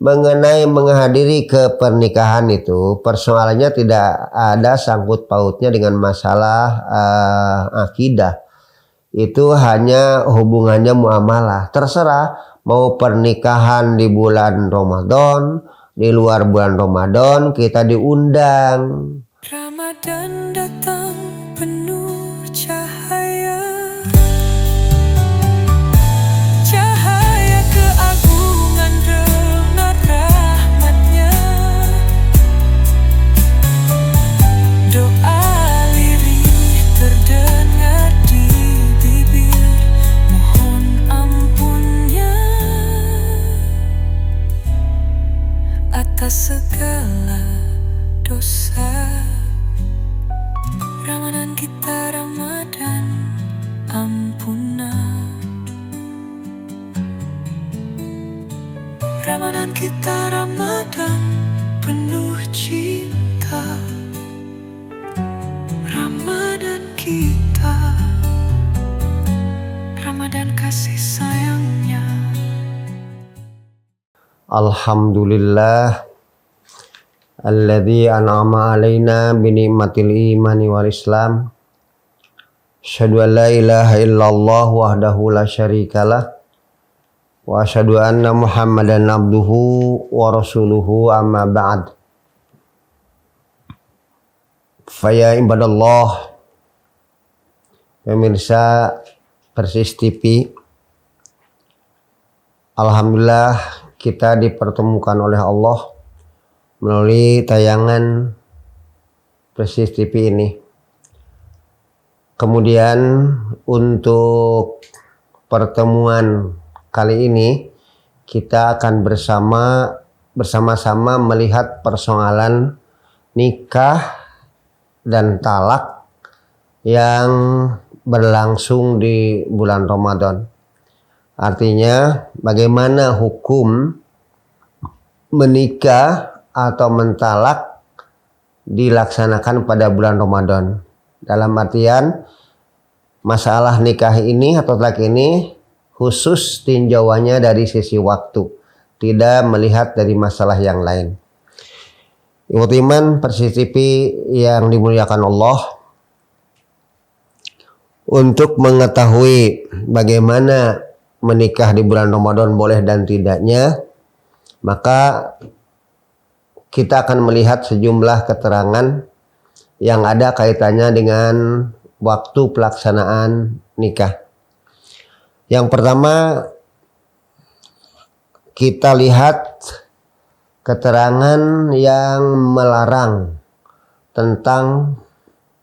mengenai menghadiri ke pernikahan itu persoalannya tidak ada sangkut pautnya dengan masalah akidah. Itu hanya hubungannya muamalah. Terserah mau pernikahan di bulan Ramadan, di luar bulan Ramadan kita diundang. Ramadan datang penuh cahaya, cahaya keagungan dengan rahmatnya. Doa lirih terdengar di bibir, mohon ampunnya atas segala dosa. Ramadan kita Ramadan ampunan, Ramadan kita Ramadan penuh cinta, Ramadan kita Ramadan kasih sayangnya. Alhamdulillah alladzi an'ama alaina bi ni'matil imani wal islam. Asyhadu an la ilaha illallah wahdahu la syarikalah wa asyhadu anna Muhammadan abduhu wa rasuluhu amma ba'd. Faya ibadallah, pemirsa Persis TV, alhamdulillah kita dipertemukan oleh Allah melalui tayangan Persis TV ini. Kemudian untuk pertemuan kali ini kita akan bersama-sama melihat persoalan nikah dan talak yang berlangsung di bulan Ramadan. Artinya bagaimana hukum menikah atau mentalak dilaksanakan pada bulan Ramadan. Dalam artian masalah nikah ini atau talak ini khusus tinjauannya dari sisi waktu, tidak melihat dari masalah yang lain. Ikhwati iman Persis TV yang dimuliakan Allah, untuk mengetahui bagaimana menikah di bulan Ramadan boleh dan tidaknya, maka kita akan melihat sejumlah keterangan yang ada kaitannya dengan waktu pelaksanaan nikah. Yang pertama, kita lihat keterangan yang melarang tentang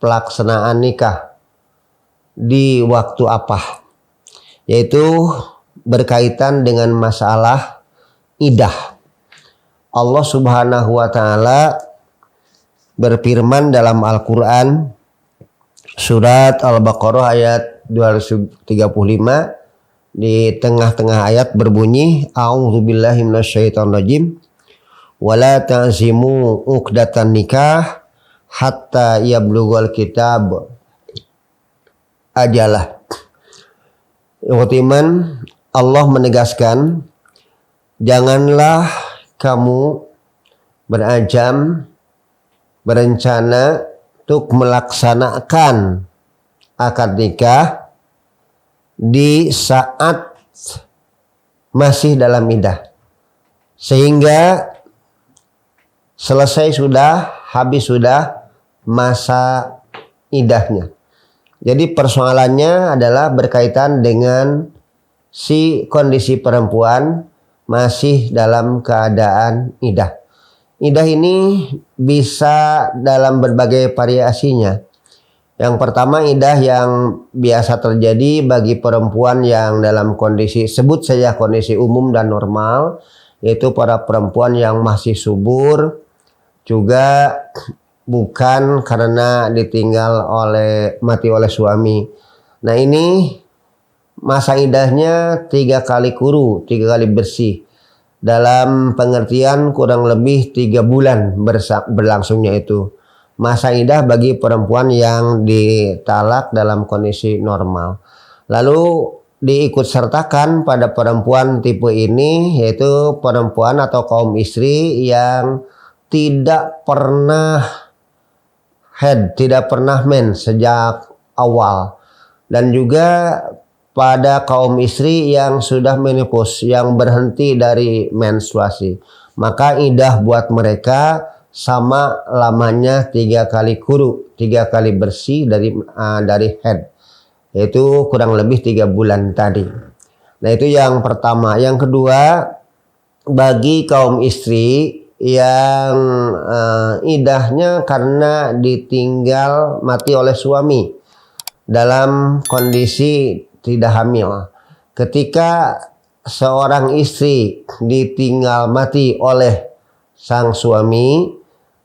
pelaksanaan nikah di waktu apa, yaitu berkaitan dengan masalah iddah. Allah Subhanahu wa Ta'ala berfirman dalam Al-Quran surat Al-Baqarah ayat 235, di tengah-tengah ayat berbunyi a'udzubillahi minasyaitonirrajim wala ta'zimu uqdatan nikah hatta yablughal kitab ajalah. Iman, Allah menegaskan, janganlah kamu berencana untuk melaksanakan akad nikah di saat masih dalam iddah, sehingga habis sudah masa iddahnya. Jadi persoalannya adalah berkaitan dengan si kondisi perempuan masih dalam keadaan iddah. Iddah ini bisa dalam berbagai variasinya. Yang pertama, iddah yang biasa terjadi bagi perempuan yang dalam kondisi, sebut saja kondisi umum dan normal, yaitu para perempuan yang masih subur, juga bukan karena ditinggal mati oleh suami. Nah, ini masa iddahnya 3 kali kuru, 3 kali bersih. Dalam pengertian kurang lebih 3 bulan berlangsungnya itu masa iddah bagi perempuan yang ditalak dalam kondisi normal. Lalu diikut sertakan pada perempuan tipe ini, yaitu perempuan atau kaum istri yang tidak pernah head, tidak pernah mens sejak awal, dan juga pada kaum istri yang sudah menopause, yang berhenti dari menstruasi. Maka idah buat mereka sama lamanya 3 kali kuru, 3 kali bersih dari head, yaitu kurang lebih 3 bulan tadi. Nah, itu yang pertama. Yang kedua, bagi kaum istri yang idahnya karena ditinggal mati oleh suami dalam kondisi tidak hamil. Ketika seorang istri ditinggal mati oleh sang suami,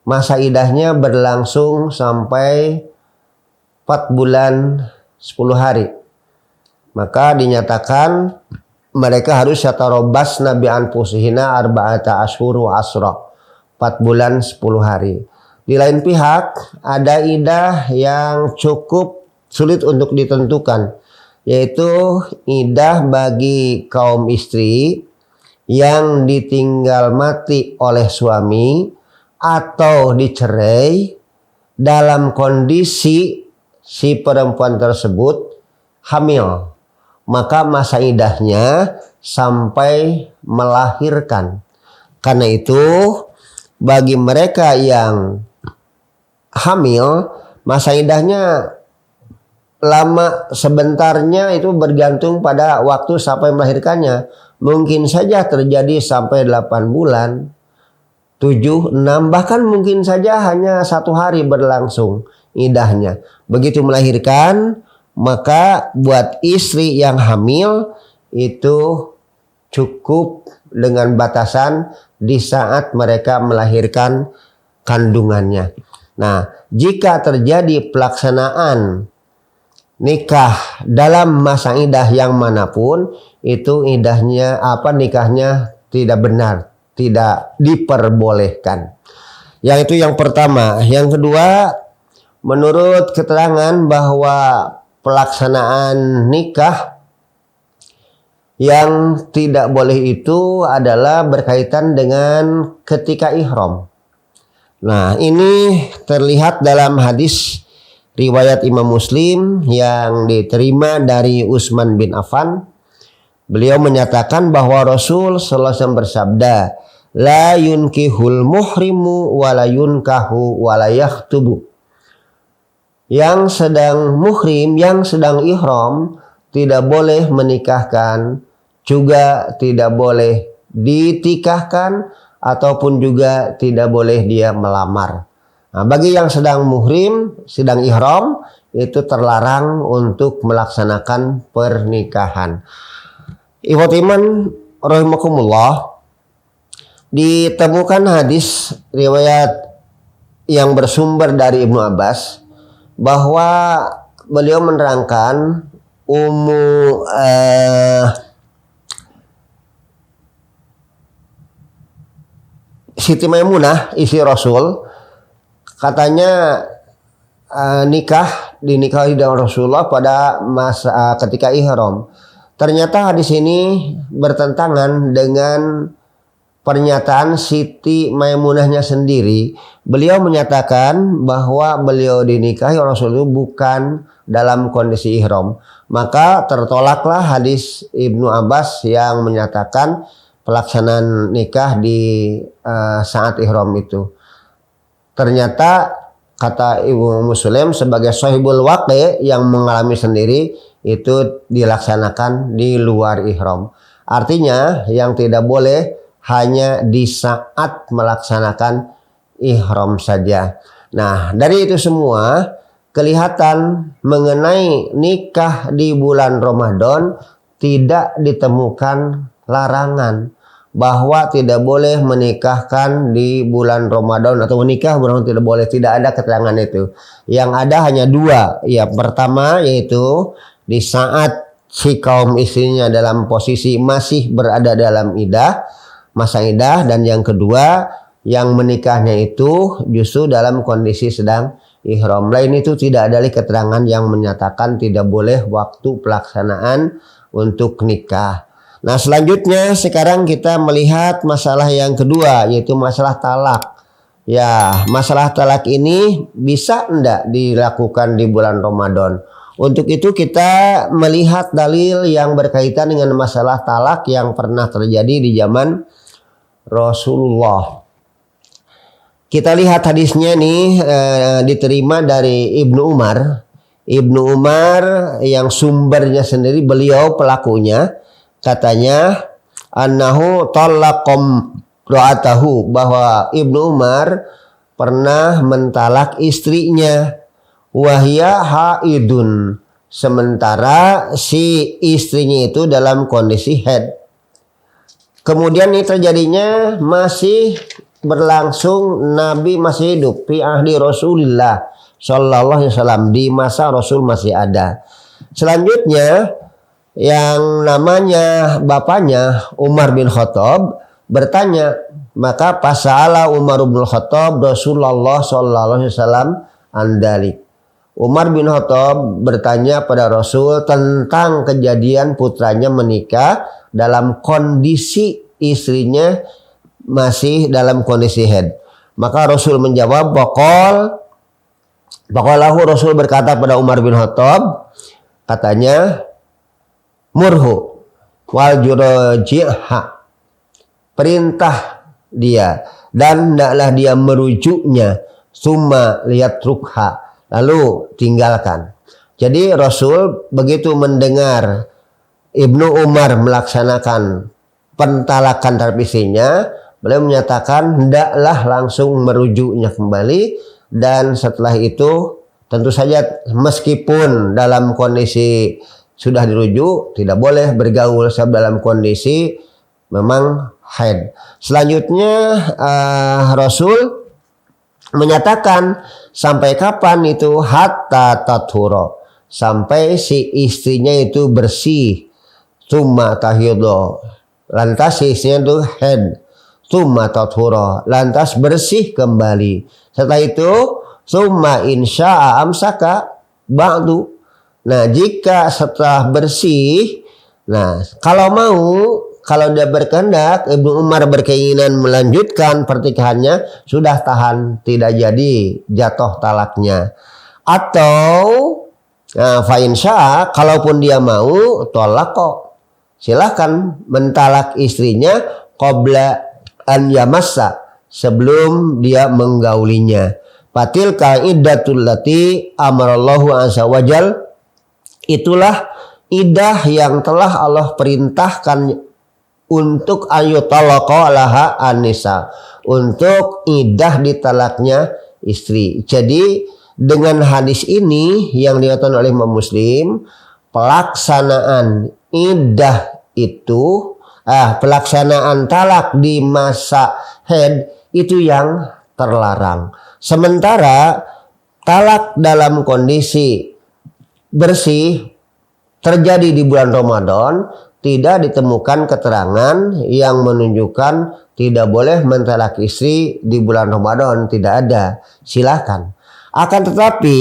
masa idahnya berlangsung sampai 4 bulan 10 hari. Maka dinyatakan mereka harus yatarobas nabi anfusihina arba'ata ashhur wa asra, 4 bulan 10 hari. Di lain pihak, ada idah yang cukup sulit untuk ditentukan, yaitu idah bagi kaum istri yang ditinggal mati oleh suami atau dicerai dalam kondisi si perempuan tersebut hamil. Maka masa idahnya sampai melahirkan. Karena itu bagi mereka yang hamil, masa idahnya lama sebentarnya itu bergantung pada waktu sampai melahirkannya. Mungkin saja terjadi sampai 8 bulan, 7, 6, bahkan mungkin saja hanya 1 hari berlangsung idahnya. Begitu melahirkan, maka buat istri yang hamil itu cukup dengan batasan di saat mereka melahirkan kandungannya. Nah, jika terjadi pelaksanaan nikah dalam masa idah yang manapun, itu nikahnya tidak benar, tidak diperbolehkan. Yang itu yang pertama. Yang kedua, menurut keterangan bahwa pelaksanaan nikah yang tidak boleh itu adalah berkaitan dengan ketika ihram. Nah, ini terlihat dalam hadis riwayat Imam Muslim yang diterima dari Utsman bin Affan. Beliau menyatakan bahwa Rasul sallallahu alaihi wasallam bersabda, la yunkihul muhrimu wa la yunkahu wa la yakhtubu. Yang sedang muhrim, yang sedang ihram tidak boleh menikahkan, juga tidak boleh ditikahkan, ataupun juga tidak boleh dia melamar. Nah, bagi yang sedang muhrim, sedang ihram, itu terlarang untuk melaksanakan pernikahan. Ikhwat iman rahimakumullah, ditemukan hadis riwayat yang bersumber dari Ibnu Abbas bahwa beliau menerangkan Siti Maimunah istri Rasul, katanya dinikahi dengan Rasulullah pada masa ketika ihram. Ternyata hadis ini bertentangan dengan pernyataan Siti Maimunahnya sendiri. Beliau menyatakan bahwa beliau dinikahi Rasulullah bukan dalam kondisi ihram. Maka tertolaklah hadis Ibnu Abbas yang menyatakan pelaksanaan nikah di saat ihram itu. Ternyata kata Ibu Muslim sebagai sahibul waqi yang mengalami sendiri, itu dilaksanakan di luar ihram. Artinya yang tidak boleh hanya di saat melaksanakan ihram saja. Nah, dari itu semua kelihatan mengenai nikah di bulan Ramadan tidak ditemukan larangan bahwa tidak boleh menikahkan di bulan Ramadan atau menikah bulan tidak boleh, tidak ada keterangan itu. Yang ada hanya 2. Yang pertama yaitu di saat si kaum istrinya dalam posisi masih berada dalam idah, masa idah, dan yang kedua yang menikahnya itu justru dalam kondisi sedang ihram. Lain itu tidak ada keterangan yang menyatakan tidak boleh waktu pelaksanaan untuk nikah. Nah, selanjutnya sekarang kita melihat masalah yang kedua, yaitu masalah talak. Ya, masalah talak ini bisa enggak dilakukan di bulan Ramadan? Untuk itu kita melihat dalil yang berkaitan dengan masalah talak yang pernah terjadi di zaman Rasulullah. Kita lihat hadisnya nih, diterima dari Ibnu Umar. Ibnu Umar yang sumbernya sendiri beliau pelakunya, katanya annahu talaqam ra'atahu, bahwa Ibnu Umar pernah mentalak istrinya, wahya haidun, sementara si istrinya itu dalam kondisi haid. Kemudian ini terjadinya masih berlangsung, Nabi masih hidup, fi ahli Rasulillah sallallahu alaihi wasallam, di masa Rasul masih ada. Selanjutnya yang namanya bapaknya Umar bin Khattab bertanya, maka pasala Umar bin Khattab Rasulullah sallallahu alaihi wasallam andalik. Umar bin Khattab bertanya pada Rasul tentang kejadian putranya menikah dalam kondisi istrinya masih dalam kondisi haid. Maka Rasul menjawab, Baqalahu, Rasul berkata pada Umar bin Khattab, katanya, murhu wal juraji'ha, perintah dia dan hendaklah dia merujuknya, summa liyatrukha, lalu tinggalkan. Jadi Rasul begitu mendengar Ibnu Umar melaksanakan pentalakan terhadap istrinya, beliau menyatakan hendaklah langsung merujuknya kembali, dan setelah itu tentu saja meskipun dalam kondisi sudah dirujuk tidak boleh bergaul dalam kondisi memang haid. Selanjutnya Rasul menyatakan sampai kapan itu, hatta tathura, sampai si istrinya itu bersih, summa tahidho, lantas si istrinya itu haid, summa tathura, lantas bersih kembali. Setelah itu summa insya'a amsaka ba'du. Nah, jika setelah bersih, nah kalau dia berkehendak, Ibnu Umar berkeinginan melanjutkan pernikahannya, sudah tahan, tidak jadi jatuh talaknya. Atau fa insya'a, kalaupun dia mau, tolako, silahkan mentalak istrinya qabla an yamassa, sebelum dia menggaulinya. Fatil kaidatul lati amarallahu azza wajal, itulah idah yang telah Allah perintahkan untuk ayutalaqa laha anisa, untuk idah ditalaknya istri. Jadi dengan hadis ini yang dikatakan oleh Imam Muslim, pelaksanaan idah itu, pelaksanaan talak di masa haid itu yang terlarang. Sementara talak dalam kondisi bersih terjadi di bulan Ramadan, tidak ditemukan keterangan yang menunjukkan tidak boleh mentalak istri di bulan Ramadan, tidak ada. Silakan. Akan tetapi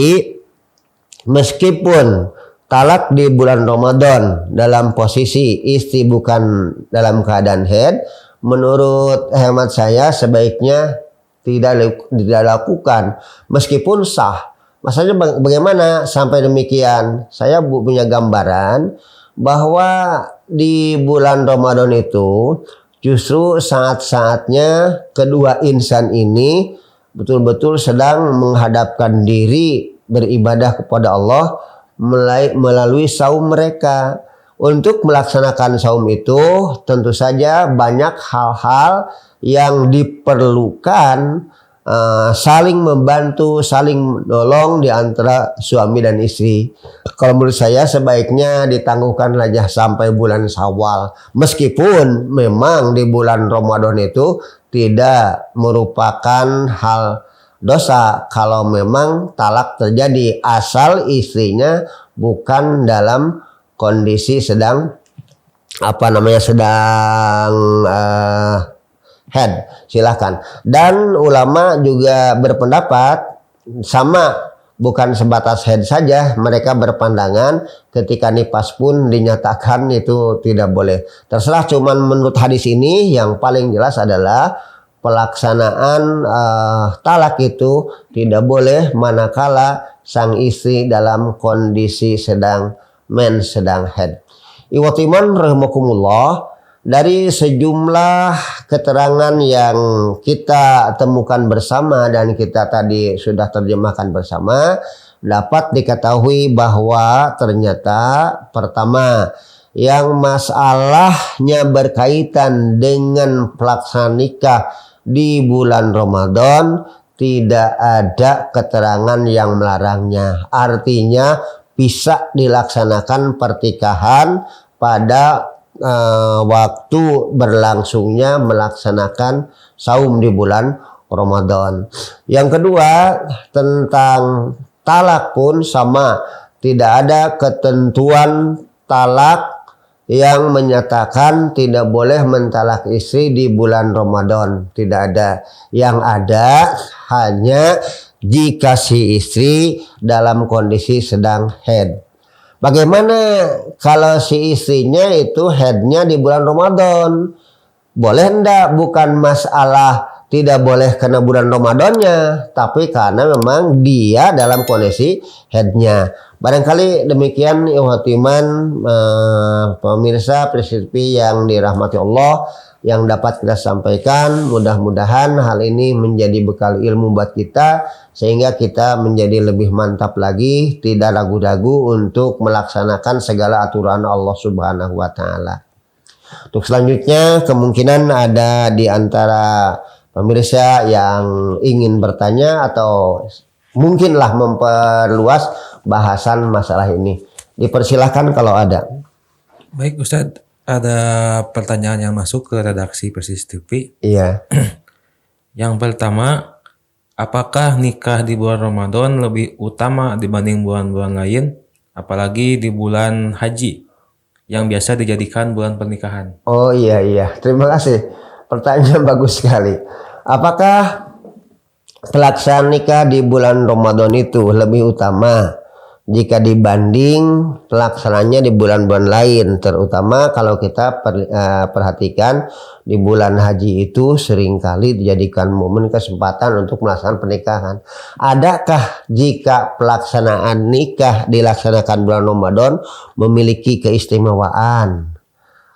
meskipun talak di bulan Ramadan dalam posisi istri bukan dalam keadaan haid, menurut hemat saya sebaiknya tidak dilakukan, meskipun sah. Maksudnya bagaimana sampai demikian? Saya punya gambaran bahwa di bulan Ramadan itu justru saat-saatnya kedua insan ini betul-betul sedang menghadapkan diri beribadah kepada Allah melalui saum mereka. Untuk melaksanakan saum itu tentu saja banyak hal-hal yang diperlukan, saling membantu, saling menolong di antara suami dan istri. Kalau menurut saya sebaiknya ditangguhkan saja sampai bulan Syawal, meskipun memang di bulan Ramadan itu tidak merupakan hal dosa kalau memang talak terjadi, asal istrinya bukan dalam kondisi sedang sedang haid. Silahkan. Dan ulama juga berpendapat sama bukan sebatas haid saja, mereka berpandangan ketika nifas pun dinyatakan itu tidak boleh. Terserah, cuman menurut hadis ini yang paling jelas adalah pelaksanaan talak itu tidak boleh manakala sang istri dalam kondisi sedang haid. Iwatiman rahimakumullah, dari sejumlah keterangan yang kita temukan bersama dan kita tadi sudah terjemahkan bersama, dapat diketahui bahwa ternyata pertama, yang masalahnya berkaitan dengan pelaksanaan nikah di bulan Ramadan tidak ada keterangan yang melarangnya. Artinya bisa dilaksanakan pertikahan pada waktu berlangsungnya melaksanakan saum di bulan Ramadan. Yang kedua, tentang talak pun sama, tidak ada ketentuan talak yang menyatakan tidak boleh mentalak istri di bulan Ramadan, tidak ada. Yang ada hanya jika si istri dalam kondisi sedang haid. Bagaimana kalau si istrinya itu haidnya di bulan Ramadan? Boleh enggak? Bukan masalah tidak boleh karena bulan Ramadannya, tapi karena memang dia dalam kondisi haidnya. Barangkali demikian ikhwatiman pemirsa Presipi yang dirahmati Allah yang dapat kita sampaikan. Mudah-mudahan hal ini menjadi bekal ilmu buat kita sehingga kita menjadi lebih mantap lagi, tidak ragu-ragu untuk melaksanakan segala aturan Allah Subhanahu wa taala. Untuk selanjutnya kemungkinan ada di antara pemirsa yang ingin bertanya atau mungkinlah memperluas bahasan masalah ini. Dipersilahkan kalau ada. Baik Ustadz, ada pertanyaan yang masuk ke redaksi Persis TV. Iya. Yang pertama, apakah nikah di bulan Ramadan lebih utama dibanding bulan-bulan lain, apalagi di bulan haji yang biasa dijadikan bulan pernikahan? Oh iya, terima kasih. Pertanyaan bagus sekali. Apakah pelaksanaan nikah di bulan Ramadan itu lebih utama jika dibanding pelaksanaannya di bulan-bulan lain, terutama kalau kita perhatikan di bulan haji itu seringkali dijadikan momen kesempatan untuk melaksanakan pernikahan. Adakah jika pelaksanaan nikah dilaksanakan bulan Ramadan memiliki keistimewaan,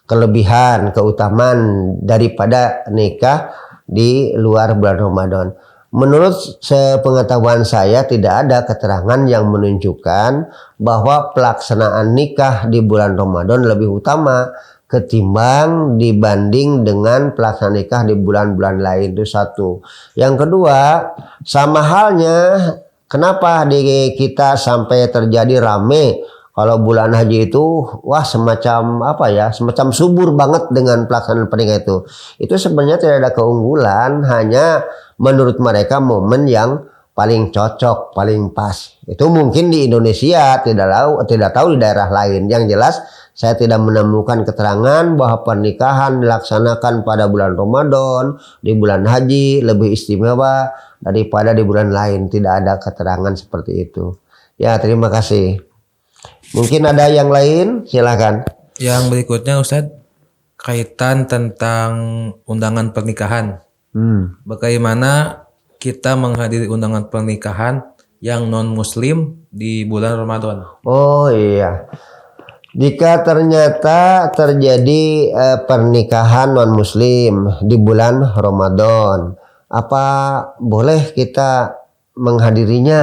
kelebihan, keutamaan daripada nikah di luar bulan Ramadan? Menurut sepengetahuan saya tidak ada keterangan yang menunjukkan bahwa pelaksanaan nikah di bulan Ramadan lebih utama ketimbang dibanding dengan pelaksanaan nikah di bulan-bulan lain. Itu satu. Yang kedua, sama halnya kenapa di kita sampai terjadi rame kalau bulan haji itu semacam semacam subur banget dengan pelaksanaan pernikahan itu. Itu sebenarnya tidak ada keunggulan, hanya menurut mereka momen yang paling cocok, paling pas. Itu mungkin di Indonesia, tidak tahu di daerah lain. Yang jelas saya tidak menemukan keterangan bahwa pernikahan dilaksanakan pada bulan Ramadan, di bulan haji lebih istimewa daripada di bulan lain. Tidak ada keterangan seperti itu. Ya, terima kasih. Mungkin ada yang lain, silakan. Yang berikutnya Ustadz, kaitan tentang undangan pernikahan. Bagaimana kita menghadiri undangan pernikahan yang non-muslim di bulan Ramadan? Oh iya, jika ternyata terjadi pernikahan non-muslim di bulan Ramadan, apa boleh kita menghadirinya?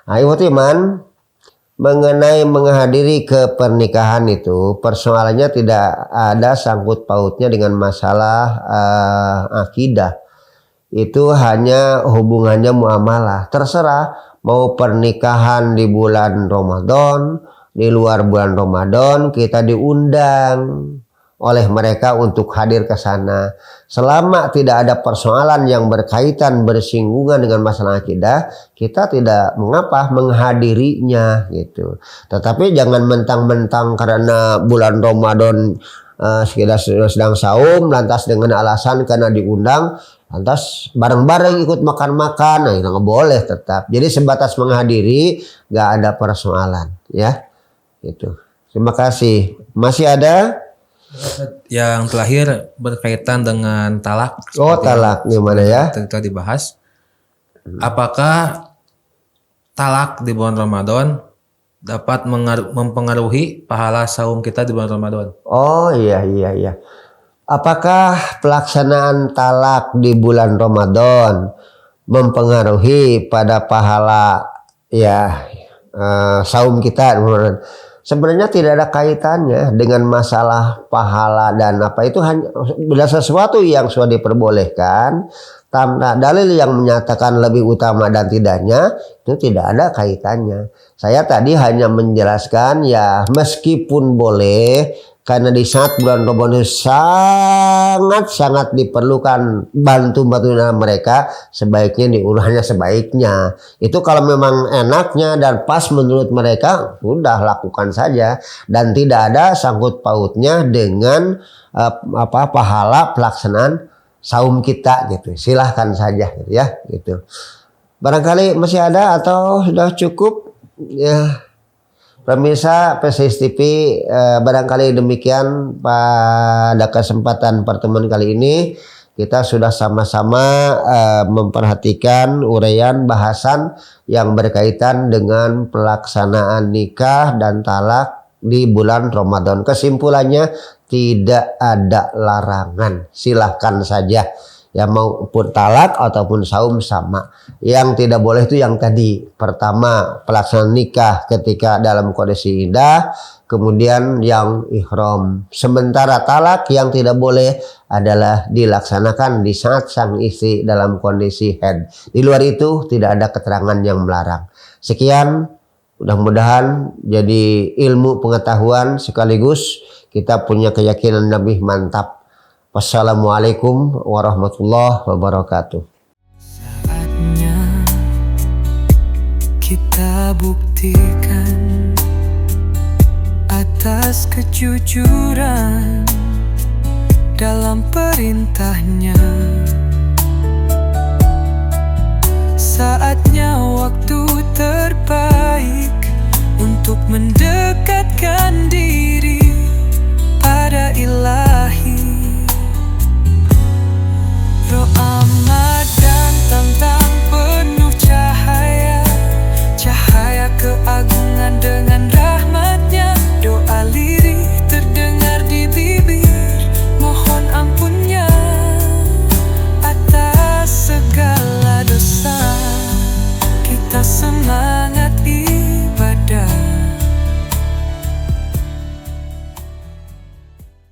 Ayo teman, mengenai menghadiri ke pernikahan itu persoalannya tidak ada sangkut pautnya dengan masalah akidah. Itu hanya hubungannya muamalah. Terserah mau pernikahan di bulan Ramadan, di luar bulan Ramadan, kita diundang oleh mereka untuk hadir ke sana. Selama tidak ada persoalan yang berkaitan bersinggungan dengan masalah akidah, kita tidak mengapa menghadirinya gitu. Tetapi jangan mentang-mentang karena bulan Ramadan sedang saum lantas dengan alasan karena diundang lantas bareng-bareng ikut makan-makan, nah itu nggak boleh tetap. Jadi sebatas menghadiri, nggak ada persoalan, ya. Gitu. Terima kasih. Masih ada? Yang terakhir berkaitan dengan talak. Oh, talak gimana ya? Kita dibahas. Apakah talak di bulan Ramadan dapat mempengaruhi pahala saum kita di bulan Ramadan? Oh iya. Apakah pelaksanaan talak di bulan Ramadan mempengaruhi pada pahala saum kita? Sebenarnya tidak ada kaitannya dengan masalah pahala dan apa itu, hanya bila sesuatu yang sudah diperbolehkan, dalil yang menyatakan lebih utama dan tidaknya itu tidak ada kaitannya. Saya tadi hanya menjelaskan ya meskipun boleh, karena di saat bulan Ramadan sangat diperlukan bantuan mereka, sebaiknya diulahnya sebaiknya. Itu kalau memang enaknya dan pas menurut mereka, sudah lakukan saja dan tidak ada sangkut pautnya dengan pahala pelaksanaan saum kita gitu. Silahkan saja gitu ya gitu. Barangkali masih ada atau sudah cukup ya. Pemirsa PSIS TV, barangkali demikian pada kesempatan pertemuan kali ini kita sudah sama-sama memperhatikan uraian bahasan yang berkaitan dengan pelaksanaan nikah dan talak di bulan Ramadan. Kesimpulannya tidak ada larangan, silahkan saja. Ya maupun talak ataupun saum sama. Yang tidak boleh itu yang tadi. Pertama pelaksanaan nikah ketika dalam kondisi iddah. Kemudian yang ihram. Sementara talak yang tidak boleh adalah dilaksanakan di saat sang istri dalam kondisi haid. Di luar itu tidak ada keterangan yang melarang. Sekian. Mudah-mudahan jadi ilmu pengetahuan sekaligus kita punya keyakinan lebih mantap. Wassalamualaikum warahmatullahi wabarakatuh. Saatnya kita buktikan atas kejujuran dalam perintahnya